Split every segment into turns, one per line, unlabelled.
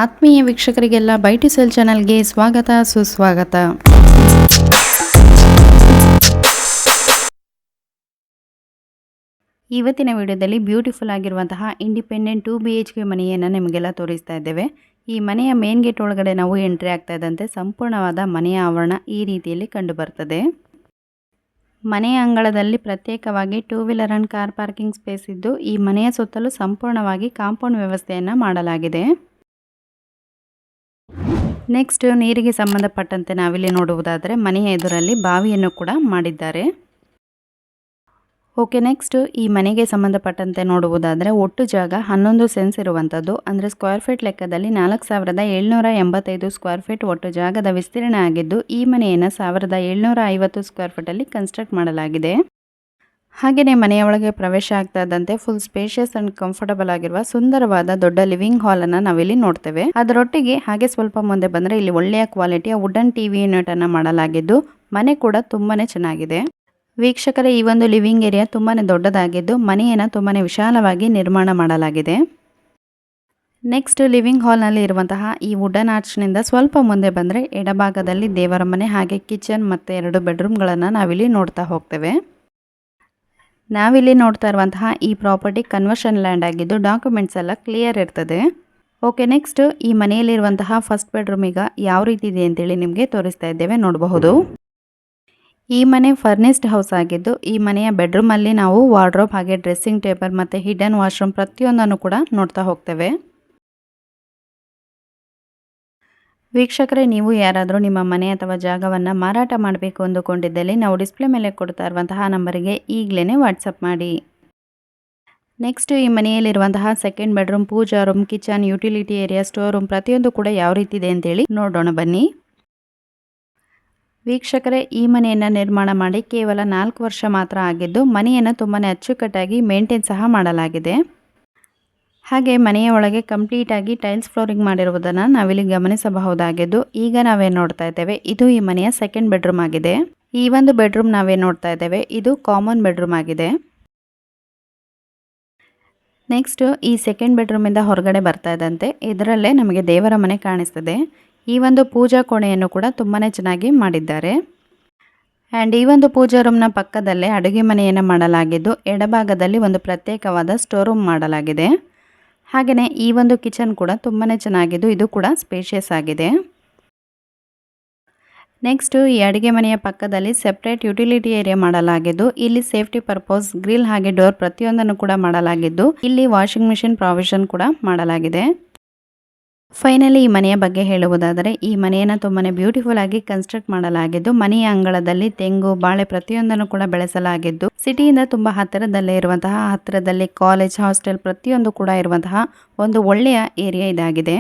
ಆತ್ಮೀಯ ವೀಕ್ಷಕರಿಗೆಲ್ಲ ಬೈಟಿ ಸೆಲ್ ಚಾನೆಲ್ಗೆ ಸ್ವಾಗತ ಸುಸ್ವಾಗತ. ಇವತ್ತಿನ ವಿಡಿಯೋದಲ್ಲಿ ಬ್ಯೂಟಿಫುಲ್ ಆಗಿರುವಂತಹ ಇಂಡಿಪೆಂಡೆಂಟ್ 2 BHK ಮನೆಯನ್ನು ನಿಮಗೆಲ್ಲ ತೋರಿಸ್ತಾ ಇದ್ದೇವೆ. ಈ ಮನೆಯ ಮೇನ್ ಗೇಟ್ ಒಳಗಡೆ ನಾವು ಎಂಟ್ರಿ ಆಗ್ತಾ ಇದ್ದಂತೆ ಸಂಪೂರ್ಣವಾದ ಮನೆಯ ಆವರಣ ಈ ರೀತಿಯಲ್ಲಿ ಕಂಡು ಬರ್ತದೆ. ಮನೆಯ ಅಂಗಳದಲ್ಲಿ ಪ್ರತ್ಯೇಕವಾಗಿ 2 wheeler and car parking space ಇದ್ದು ಈ ಮನೆಯ ಸುತ್ತಲೂ ಸಂಪೂರ್ಣವಾಗಿ ಕಾಂಪೌಂಡ್ ವ್ಯವಸ್ಥೆಯನ್ನು ಮಾಡಲಾಗಿದೆ. ನೆಕ್ಸ್ಟ್ ನೀರಿಗೆ ಸಂಬಂಧಪಟ್ಟಂತೆ ನಾವಿಲ್ಲಿ ನೋಡುವುದಾದರೆ ಮನೆಯ ಎದುರಲ್ಲಿ ಬಾವಿಯನ್ನು ಕೂಡ ಮಾಡಿದ್ದಾರೆ. ಓಕೆ, ನೆಕ್ಸ್ಟ್ ಈ ಮನೆಗೆ ಸಂಬಂಧಪಟ್ಟಂತೆ ನೋಡುವುದಾದರೆ ಒಟ್ಟು ಜಾಗ 11 ಸೆನ್ಸ್ ಇರುವಂಥದ್ದು, ಅಂದರೆ ಸ್ಕ್ವೇರ್ ಫೀಟ್ ಲೆಕ್ಕದಲ್ಲಿ 4785 ಸ್ಕ್ವೇರ್ ಫೀಟ್ ಒಟ್ಟು ಜಾಗದ ವಿಸ್ತೀರ್ಣ ಆಗಿದ್ದು ಈ ಮನೆಯನ್ನು 1750 ಸ್ಕ್ವೇರ್ ಫೀಟಲ್ಲಿ ಕನ್ಸ್ಟ್ರಕ್ಟ್ ಮಾಡಲಾಗಿದೆ. ಹಾಗೆಯೇ ಮನೆಯ ಒಳಗೆ ಪ್ರವೇಶ ಆಗ್ತಾ ಇದ್ದಂತೆ ಫುಲ್ ಸ್ಪೇಷಿಯಸ್ ಅಂಡ್ ಕಂಫರ್ಟಬಲ್ ಆಗಿರುವ ಸುಂದರವಾದ ದೊಡ್ಡ ಲಿವಿಂಗ್ ಹಾಲ್ ಅನ್ನು ನಾವಿಲ್ಲಿ ನೋಡ್ತೇವೆ. ಅದರೊಟ್ಟಿಗೆ ಹಾಗೆ ಸ್ವಲ್ಪ ಮುಂದೆ ಬಂದರೆ ಇಲ್ಲಿ ಒಳ್ಳೆಯ ಕ್ವಾಲಿಟಿಯ ವುಡನ್ ಟಿವಿ ಯೂನಿಟ್ ಅನ್ನು ಮಾಡಲಾಗಿದ್ದು ಮನೆ ಕೂಡ ತುಂಬಾನೇ ಚೆನ್ನಾಗಿದೆ. ವೀಕ್ಷಕರೇ, ಈ ಒಂದು ಲಿವಿಂಗ್ ಏರಿಯಾ ತುಂಬಾನೇ ದೊಡ್ಡದಾಗಿದ್ದು ಮನೆಯನ್ನು ತುಂಬಾನೇ ವಿಶಾಲವಾಗಿ ನಿರ್ಮಾಣ ಮಾಡಲಾಗಿದೆ. ನೆಕ್ಸ್ಟ್ ಲಿವಿಂಗ್ ಹಾಲ್ನಲ್ಲಿ ಇರುವಂತಹ ಈ ವುಡನ್ ಆರ್ಚ್ನಿಂದ ಸ್ವಲ್ಪ ಮುಂದೆ ಬಂದರೆ ಎಡಭಾಗದಲ್ಲಿ ದೇವರ ಮನೆ ಹಾಗೆ ಕಿಚನ್ ಮತ್ತು 2 ಬೆಡ್ರೂಮ್ಗಳನ್ನು ನಾವಿಲ್ಲಿ ನೋಡ್ತಾ ಹೋಗ್ತೇವೆ. ನಾವಿಲ್ಲಿ ನೋಡ್ತಾ ಇರುವಂತಹ ಈ ಪ್ರಾಪರ್ಟಿ ಕನ್ವರ್ಷನ್ ಲ್ಯಾಂಡ್ ಆಗಿದ್ದು ಡಾಕ್ಯುಮೆಂಟ್ಸ್ ಎಲ್ಲ ಕ್ಲಿಯರ್ ಇರ್ತದೆ. ಓಕೆ, ನೆಕ್ಸ್ಟ್ ಈ ಮನೆಯಲ್ಲಿರುವಂತಹ ಫಸ್ಟ್ ಬೆಡ್ರೂಮ್ ಈಗ ಯಾವ ರೀತಿ ಇದೆ ಅಂತೇಳಿ ನಿಮಗೆ ತೋರಿಸ್ತಾ ಇದ್ದೇವೆ, ನೋಡಬಹುದು. ಈ ಮನೆ ಫರ್ನಿಸ್ಡ್ ಹೌಸ್ ಆಗಿದ್ದು ಈ ಮನೆಯ ಬೆಡ್ರೂಮಲ್ಲಿ ನಾವು ವಾರ್ಡ್ರೋಬ್ ಹಾಗೆ ಡ್ರೆಸ್ಸಿಂಗ್ ಟೇಬಲ್ ಮತ್ತು ಹಿಡನ್ ವಾಶ್ರೂಮ್ ಪ್ರತಿಯೊಂದನ್ನು ಕೂಡ ನೋಡ್ತಾ ಹೋಗ್ತೇವೆ. ವೀಕ್ಷಕರೇ, ನೀವು ಯಾರಾದರೂ ನಿಮ್ಮ ಮನೆ ಅಥವಾ ಜಾಗವನ್ನು ಮಾರಾಟ ಮಾಡಬೇಕು ಅಂದುಕೊಂಡಿದ್ದಲ್ಲಿ ನಾವು ಡಿಸ್ಪ್ಲೇ ಮೇಲೆ ಕೊಡ್ತಾ ಇರುವಂತಹ ನಂಬರಿಗೆ ಈಗಲೇ ವಾಟ್ಸಪ್ ಮಾಡಿ. ನೆಕ್ಸ್ಟ್ ಈ ಮನೆಯಲ್ಲಿರುವಂತಹ second bedroom, pooja room, kitchen, utility area, store room ಪ್ರತಿಯೊಂದು ಕೂಡ ಯಾವ ರೀತಿ ಇದೆ ಅಂತೇಳಿ ನೋಡೋಣ ಬನ್ನಿ. ವೀಕ್ಷಕರೇ, ಈ ಮನೆಯನ್ನು ನಿರ್ಮಾಣ ಮಾಡಿ ಕೇವಲ 4 ವರ್ಷ ಮಾತ್ರ ಆಗಿದ್ದು ಮನೆಯನ್ನು ತುಂಬಾ ಅಚ್ಚುಕಟ್ಟಾಗಿ ಮೇಂಟೈನ್ ಸಹ ಮಾಡಲಾಗಿದೆ. ಹಾಗೆ ಮನೆಯ ಒಳಗೆ ಕಂಪ್ಲೀಟ್ ಆಗಿ ಟೈಲ್ಸ್ ಫ್ಲೋರಿಂಗ್ ಮಾಡಿರುವುದನ್ನು ನಾವಿಲ್ಲಿ ಗಮನಿಸಬಹುದಾಗಿದ್ದು ಈಗ ನಾವೇನು ನೋಡ್ತಾ ಇದ್ದೇವೆ ಇದು ಈ ಮನೆಯ ಸೆಕೆಂಡ್ ಬೆಡ್ರೂಮ್ ಆಗಿದೆ. ಈ ಒಂದು ಬೆಡ್ರೂಮ್ ನಾವೇನು ನೋಡ್ತಾ ಇದ್ದೇವೆ ಇದು ಕಾಮನ್ ಬೆಡ್ರೂಮ್ ಆಗಿದೆ. ನೆಕ್ಸ್ಟ್ ಈ ಸೆಕೆಂಡ್ ಬೆಡ್ರೂಮಿಂದ ಹೊರಗಡೆ ಬರ್ತಾ ಇದ್ದಂತೆ ಇದರಲ್ಲೇ ನಮಗೆ ದೇವರ ಮನೆ ಕಾಣಿಸ್ತದೆ. ಈ ಒಂದು ಪೂಜಾ ಕೋಣೆಯನ್ನು ಕೂಡ ತುಂಬಾ ಚೆನ್ನಾಗಿ ಮಾಡಿದ್ದಾರೆ. ಆ್ಯಂಡ್ ಈ ಒಂದು ಪೂಜಾ ರೂಮ್ನ ಪಕ್ಕದಲ್ಲೇ ಅಡುಗೆ ಮನೆಯನ್ನು ಮಾಡಲಾಗಿದ್ದು ಎಡಭಾಗದಲ್ಲಿ ಒಂದು ಪ್ರತ್ಯೇಕವಾದ ಸ್ಟೋರ್ ರೂಮ್ ಮಾಡಲಾಗಿದೆ. ಹಾಗೆಯೇ ಈ ಒಂದು ಕಿಚನ್ ಕೂಡ ತುಂಬಾ ಚೆನ್ನಾಗಿದ್ದು ಇದು ಕೂಡ ಸ್ಪೇಷಿಯಸ್ ಆಗಿದೆ. ನೆಕ್ಸ್ಟ್ ಈ ಅಡುಗೆ ಮನೆಯ ಪಕ್ಕದಲ್ಲಿ ಸೆಪ್ರೇಟ್ ಯುಟಿಲಿಟಿ ಏರಿಯಾ ಮಾಡಲಾಗಿದ್ದು ಇಲ್ಲಿ ಸೇಫ್ಟಿ ಪರ್ಪಸ್ ಗ್ರಿಲ್ ಹಾಗೆ ಡೋರ್ ಪ್ರತಿಯೊಂದನ್ನು ಕೂಡ ಮಾಡಲಾಗಿದ್ದು ಇಲ್ಲಿ ವಾಷಿಂಗ್ ಮಿಷಿನ್ ಪ್ರಾವಿಷನ್ ಕೂಡ ಮಾಡಲಾಗಿದೆ. ಫೈನಲಿ ಈ ಮನೆಯ ಬಗ್ಗೆ ಹೇಳುವುದಾದರೆ ಈ ಮನೆಯನ್ನು ತುಂಬಾ ಬ್ಯೂಟಿಫುಲ್ ಆಗಿ ಕನ್ಸ್ಟ್ರಕ್ಟ್ ಮಾಡಲಾಗಿದ್ದು ಮನೆಯ ಅಂಗಳದಲ್ಲಿ ತೆಂಗು, ಬಾಳೆ ಪ್ರತಿಯೊಂದನ್ನು ಕೂಡ ಬೆಳೆಸಲಾಗಿದ್ದು ಸಿಟಿಯಿಂದ ತುಂಬ ಹತ್ತಿರದಲ್ಲಿ ಕಾಲೇಜ್, ಹಾಸ್ಟೆಲ್ ಪ್ರತಿಯೊಂದು ಕೂಡ ಇರುವಂತಹ ಒಂದು ಒಳ್ಳೆಯ ಏರಿಯಾ ಇದಾಗಿದೆ.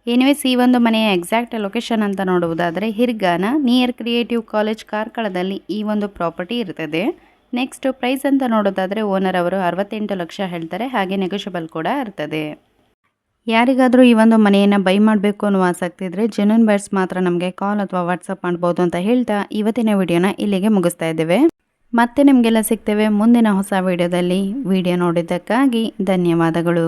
ಎನಿವೇಸ್ ಈ ಒಂದು ಮನೆಯ ಎಕ್ಸಾಕ್ಟ್ ಲೊಕೇಶನ್ ಅಂತ ನೋಡುವುದಾದರೆ ಹಿರ್ಗಾನ ನಿಯರ್ ಕ್ರಿಯೇಟಿವ್ ಕಾಲೇಜ್ ಕಾರ್ಕಳದಲ್ಲಿ ಈ ಒಂದು ಪ್ರಾಪರ್ಟಿ ಇರ್ತದೆ. ನೆಕ್ಸ್ಟ್ ಪ್ರೈಸ್ ಅಂತ ನೋಡೋದಾದರೆ ಓನರ್ ಅವರು 68 ಲಕ್ಷ ಹೇಳ್ತಾರೆ, ಹಾಗೆ ನೆಗೋಷಿಯಬಲ್ ಕೂಡ ಇರ್ತದೆ. ಯಾರಿಗಾದರೂ ಈ ಒಂದು ಮನೆಯನ್ನು ಬೈ ಮಾಡಬೇಕು ಅನ್ನೋ ಆಸಕ್ತಿ ಇದ್ದರೆ ಜೆನ್ಯೂನ್ ಬೈರ್ಸ್ ಮಾತ್ರ ನಮಗೆ ಕಾಲ್ ಅಥವಾ ವಾಟ್ಸಪ್ ಮಾಡ್ಬೋದು ಅಂತ ಹೇಳ್ತಾ ಇವತ್ತಿನ ವಿಡಿಯೋನ ಇಲ್ಲಿಗೆ ಮುಗಿಸ್ತಾ ಇದ್ದೇವೆ. ಮತ್ತೆ ನಿಮಗೆಲ್ಲ ಸಿಗ್ತೇವೆ ಮುಂದಿನ ಹೊಸ ವಿಡಿಯೋದಲ್ಲಿ. ವಿಡಿಯೋ ನೋಡಿದ್ದಕ್ಕಾಗಿ ಧನ್ಯವಾದಗಳು.